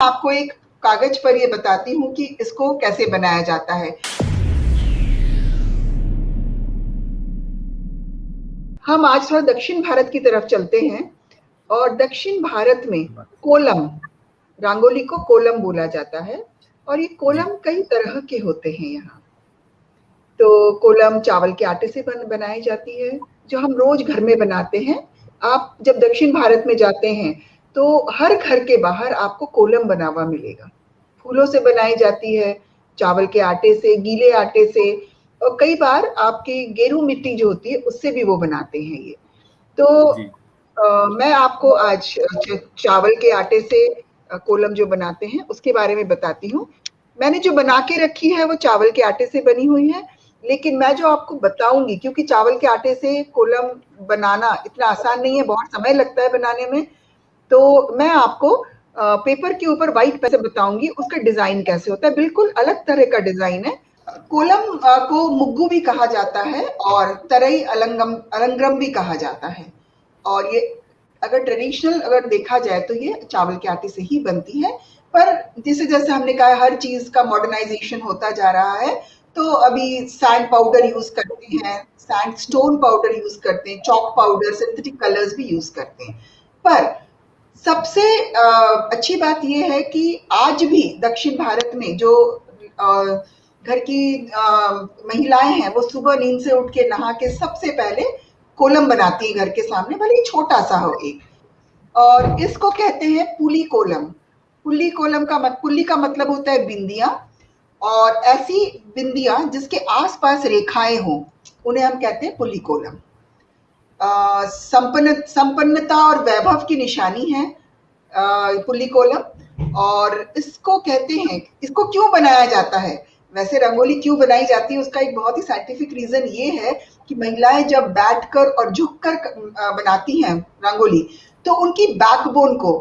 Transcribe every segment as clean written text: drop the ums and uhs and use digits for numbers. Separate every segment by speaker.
Speaker 1: आपको एक कागज पर ये बताती हूँ कि इसको कैसे बनाया जाता है। हम आज थोड़ा दक्षिण भारत की तरफ चलते हैं और दक्षिण भारत में कोलम, रंगोली को कोलम बोला जाता है और ये कोलम कई तरह के होते हैं यहाँ। तो कोलम चावल के आटे से बनाई जाती है जो हम रोज घर में बनाते हैं। आप जब दक्षिण भारत में जाते हैं तो हर घर के बाहर आपको कोलम बना हुआ मिलेगा। फूलों से बनाई जाती है, चावल के आटे से, गीले आटे से, और कई बार आपकी गेरू मिट्टी जो होती है उससे भी वो बनाते हैं ये। तो मैं आपको आज चावल के आटे से कोलम जो बनाते हैं उसके बारे में बताती हूँ। मैंने जो बना के रखी है वो चावल के आटे से बनी हुई है, लेकिन मैं जो आपको बताऊंगी, क्योंकि चावल के आटे से कोलम बनाना इतना आसान नहीं है, बहुत समय लगता है बनाने में, तो मैं आपको पेपर के ऊपर व्हाइट पेन से बताऊंगी उसका डिजाइन कैसे होता है। बिल्कुल अलग तरह का डिजाइन है। कोलम को मुग्गू भी कहा जाता है और तरई अलंग्रम भी कहा जाता है। और ये अगर ट्रेडिशनल अगर देखा जाए तो ये चावल के आटे से ही बनती है, पर जैसे जैसे हमने कहा हर चीज का मॉडर्नाइजेशन होता जा रहा है, तो अभी सैंड पाउडर यूज करते हैं, सैंड स्टोन पाउडर यूज करते हैं, चॉक पाउडर, सिंथेटिक कलर्स भी यूज करते हैं। पर सबसे अच्छी बात यह है कि आज भी दक्षिण भारत में जो घर की महिलाएं हैं वो सुबह नींद से उठ के नहा के सबसे पहले कोलम बनाती है घर के सामने, भले ही छोटा सा हो एक, और इसको कहते हैं पुली कोलम। पुल्ली का मतलब होता है बिंदिया, और ऐसी बिंदियां जिसके आसपास रेखाएं हो उन्हें हम कहते हैं पुली कोलम। संपन्नता और वैभव की निशानी है पुल्ली कोलम। और इसको कहते हैं, इसको क्यों बनाया जाता है, वैसे रंगोली क्यों बनाई जाती है उसका एक बहुत ही साइंटिफिक रीजन ये है कि महिलाएं जब बैठकर और झुककर बनाती हैं रंगोली तो उनकी बैकबोन को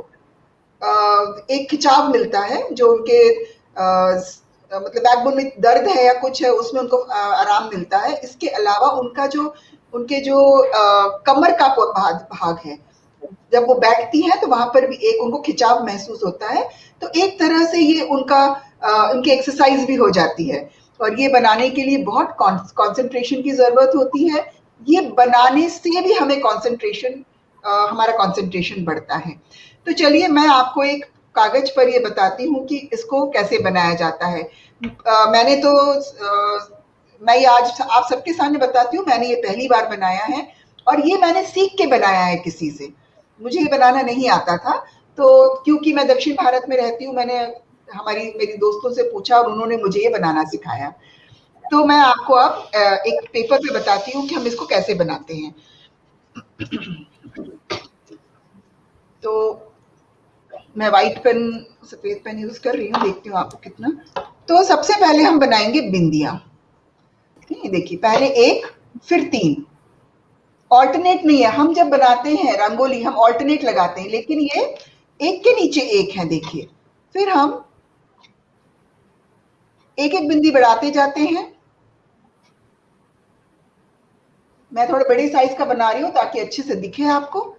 Speaker 1: एक खिंचाव मिलता है, जो उनके मतलब बैकबोन में दर्द है या कुछ है उसमें उनको आराम मिलता है। इसके अलावा उनके जो कमर का भाग है, जब वो बैठती है तो वहां पर भी एक उनको खिंचाव महसूस होता है। तो एक तरह से ये उनकी एक्सरसाइज भी हो जाती है। और ये बनाने के लिए बहुत कंसंट्रेशन की जरूरत होती है। ये बनाने से भी हमें हमारा कंसंट्रेशन बढ़ता है। तो चलिए मैं आपको एक कागज पर ये बताती हूँ कि इसको कैसे बनाया जाता है। मैं ये आज आप सबके सामने बताती हूँ, मैंने ये पहली बार बनाया है और ये मैंने सीख के बनाया है किसी से, मुझे ये बनाना नहीं आता था। तो क्योंकि मैं दक्षिण भारत में रहती हूँ, मैंने मेरी दोस्तों से पूछा और उन्होंने मुझे ये बनाना सिखाया। तो मैं आपको अब एक पेपर पे बताती हूँ कि हम इसको कैसे बनाते हैं। तो मैं व्हाइट पेन, सफेद पेन यूज कर रही हूँ, देखती हूँ आपको कितना। तो सबसे पहले हम बनाएंगे बिंदिया। देखिए पहले एक फिर तीन, ऑल्टरनेट नहीं है। हम जब बनाते हैं रंगोली हम ऑल्टरनेट लगाते हैं, लेकिन ये एक के नीचे एक है। देखिए फिर हम एक एक बिंदी बढ़ाते जाते हैं। मैं थोड़े बड़े साइज का बना रही हूं ताकि अच्छे से दिखे आपको।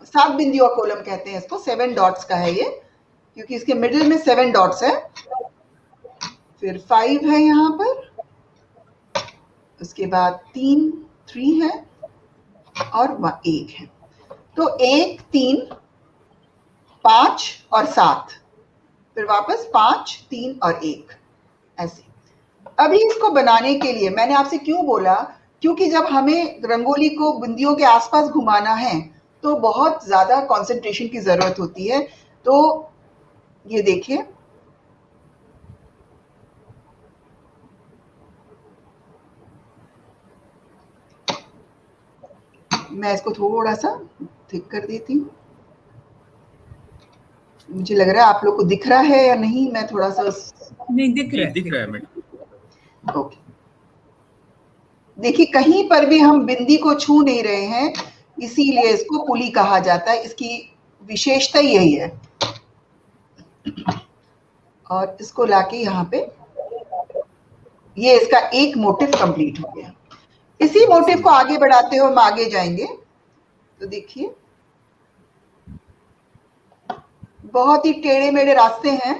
Speaker 1: सात बिंदियों का कॉलम कहते हैं इसको, 7 डॉट्स का है ये, क्योंकि इसके मिडिल में 7 डॉट्स है। फिर 5 है यहाँ पर, उसके बाद 3 है और 1 है। तो 1 3 5 और 7, फिर वापस 5 3 और 1, ऐसे। अभी इसको बनाने के लिए मैंने आपसे क्यों बोला, क्योंकि जब हमें रंगोली को बिंदियों के आसपास घुमाना है तो बहुत ज्यादा कंसंट्रेशन की जरूरत होती है। तो ये देखिए मैं इसको थोड़ा सा थिक कर देती हूँ। मुझे लग रहा है आप लोग को दिख रहा है या नहीं, मैं थोड़ा सा
Speaker 2: नहीं दिख रहा है
Speaker 1: मैडम। ओके, देखिए कहीं पर भी हम बिंदी को छू नहीं रहे हैं, इसीलिए इसको पुली कहा जाता है। इसकी विशेषता यही है। और इसको लाके यहाँ पे ये इसका एक मोटिव कंप्लीट हो गया। इसी मोटिव को आगे बढ़ाते हुए हम आगे जाएंगे। तो देखिए बहुत ही टेढ़े मेढ़े रास्ते हैं।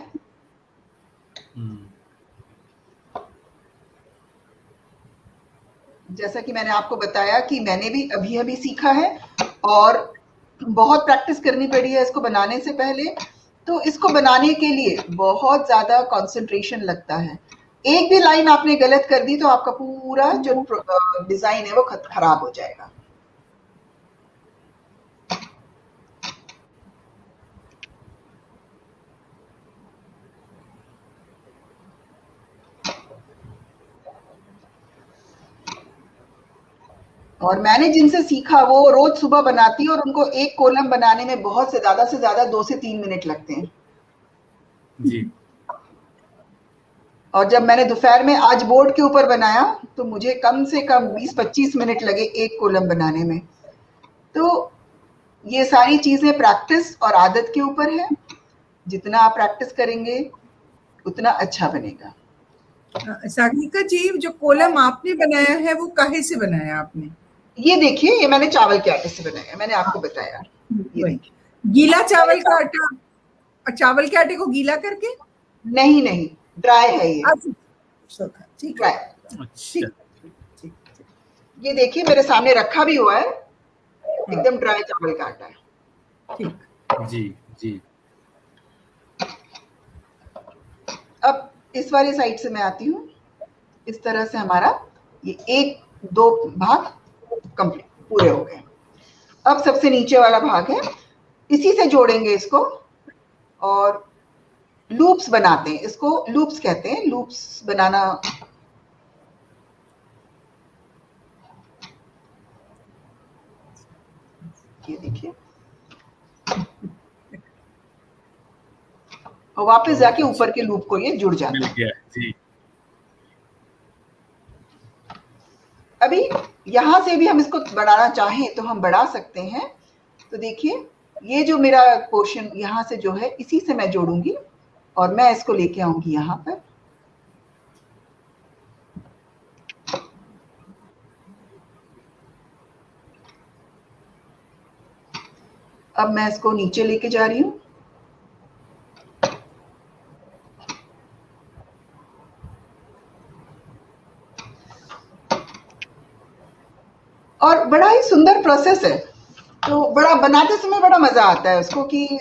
Speaker 1: जैसा कि मैंने आपको बताया कि मैंने भी अभी अभी सीखा है और बहुत प्रैक्टिस करनी पड़ी है इसको बनाने से पहले। तो इसको बनाने के लिए बहुत ज्यादा कंसंट्रेशन लगता है। एक भी लाइन आपने गलत कर दी तो आपका पूरा जो डिजाइन है वो खराब हो जाएगा। और मैंने जिनसे सीखा वो रोज सुबह बनाती है और उनको एक कॉलम बनाने में बहुत से ज्यादा 2 से 3 मिनट लगते हैं
Speaker 2: जी।
Speaker 1: और जब मैंने दोपहर में आज बोर्ड के ऊपर बनाया तो मुझे कम से कम 20-25 मिनट लगे एक कॉलम बनाने में। तो ये सारी चीजें प्रैक्टिस और आदत के ऊपर है। जितना आप प्रैक्टिस करेंगे उतना अच्छा बनेगा।
Speaker 3: सागरिका जी, जो कॉलम आपने बनाया है वो काहे से बनाया आपने?
Speaker 1: ये देखिए, ये मैंने चावल के आटे से बनाया, मैंने आपको बताया।
Speaker 3: गीला चावल का आटा, चावल के आटे को गीला करके?
Speaker 1: नहीं नहीं, ड्राई है ये।
Speaker 3: ठीक है।
Speaker 1: ये देखिए मेरे सामने रखा भी हुआ है, एकदम ड्राई चावल का आटा है।
Speaker 3: ठीक।
Speaker 2: जी जी।
Speaker 1: अब इस वाली साइड से मैं आती हूँ। इस तरह से हमारा ये 1-2 भाग कंप्लीट पूरे हो गए। अब सबसे नीचे वाला भाग है, इसी से जोड़ेंगे इसको और लूप्स बनाते हैं। इसको लूप्स कहते हैं, लूप्स बनाना। ये देखिए और वापस जाके ऊपर के लूप को ये जुड़ जाता है।
Speaker 2: जी।
Speaker 1: अभी यहां से भी हम इसको बढ़ाना चाहें तो हम बढ़ा सकते हैं। तो देखिए ये जो मेरा पोर्शन यहां से जो है इसी से मैं जोड़ूंगी और मैं इसको लेके आऊंगी यहां पर। अब मैं इसको नीचे लेके जा रही हूं। और बड़ा ही सुंदर प्रोसेस है। तो बड़ा बनाते समय बड़ा मजा आता है उसको कि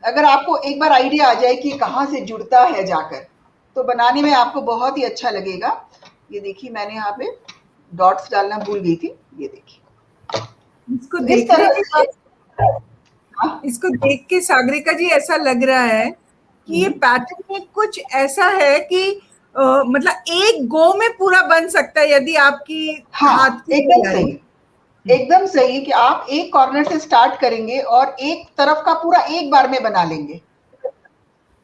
Speaker 1: अगर आपको एक बार आइडिया आ जाए कि कहाँ से जुड़ता है जाकर, तो बनाने में आपको बहुत ही अच्छा लगेगा। ये देखिए मैंने यहाँ पे डॉट्स डालना भूल गई थी। ये देखिए
Speaker 3: इसको देख के सागरिका जी ऐसा लग रहा है कि ये पैटर्न में कुछ ऐसा है कि मतलब एक गो में पूरा बन सकता है यदि आपकी हाथ की
Speaker 1: एकदम सही, एकदम सही कि आप एक कॉर्नर से स्टार्ट करेंगे और एक तरफ का पूरा एक बार में बना लेंगे,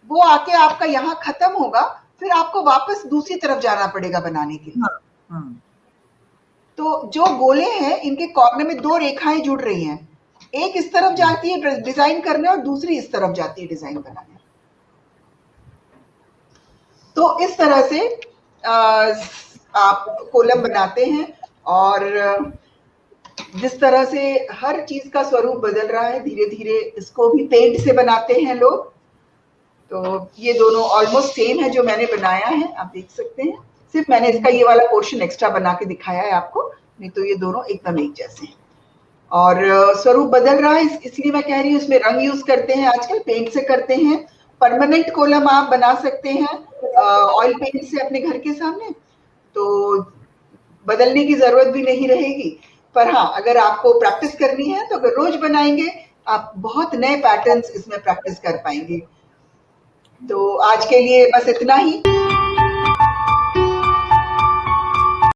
Speaker 1: वो आके आपका यहाँ खत्म होगा, फिर आपको वापस दूसरी तरफ जाना पड़ेगा बनाने के लिए। तो जो गोले हैं इनके कॉर्नर में 2 रेखाएं जुड़ रही हैं, एक इस तरफ जाती है डिजाइन करने और दूसरी इस तरफ जाती है डिजाइन बनाने। तो इस तरह से आप कॉलम बनाते हैं और जिस तरह से हर चीज का स्वरूप बदल रहा है धीरे धीरे, इसको भी पेंट से बनाते हैं लोग। तो ये दोनों ऑलमोस्ट सेम है जो मैंने बनाया है, आप देख सकते हैं। सिर्फ मैंने इसका ये वाला पोर्शन एक्स्ट्रा बना के दिखाया है आपको, नहीं तो ये दोनों एकदम एक जैसे हैं। और स्वरूप बदल रहा है इसलिए मैं कह रही हूँ, इसमें रंग यूज करते हैं आजकल, पेंट से करते हैं। परमानेंट कॉलम आप बना सकते हैं ऑयल पेंट से अपने घर के सामने, तो बदलने की जरूरत भी नहीं रहेगी। पर हाँ, अगर आपको प्रैक्टिस करनी है तो अगर रोज बनाएंगे आप बहुत नए पैटर्न्स इसमें प्रैक्टिस कर पाएंगे। तो आज के लिए बस इतना ही।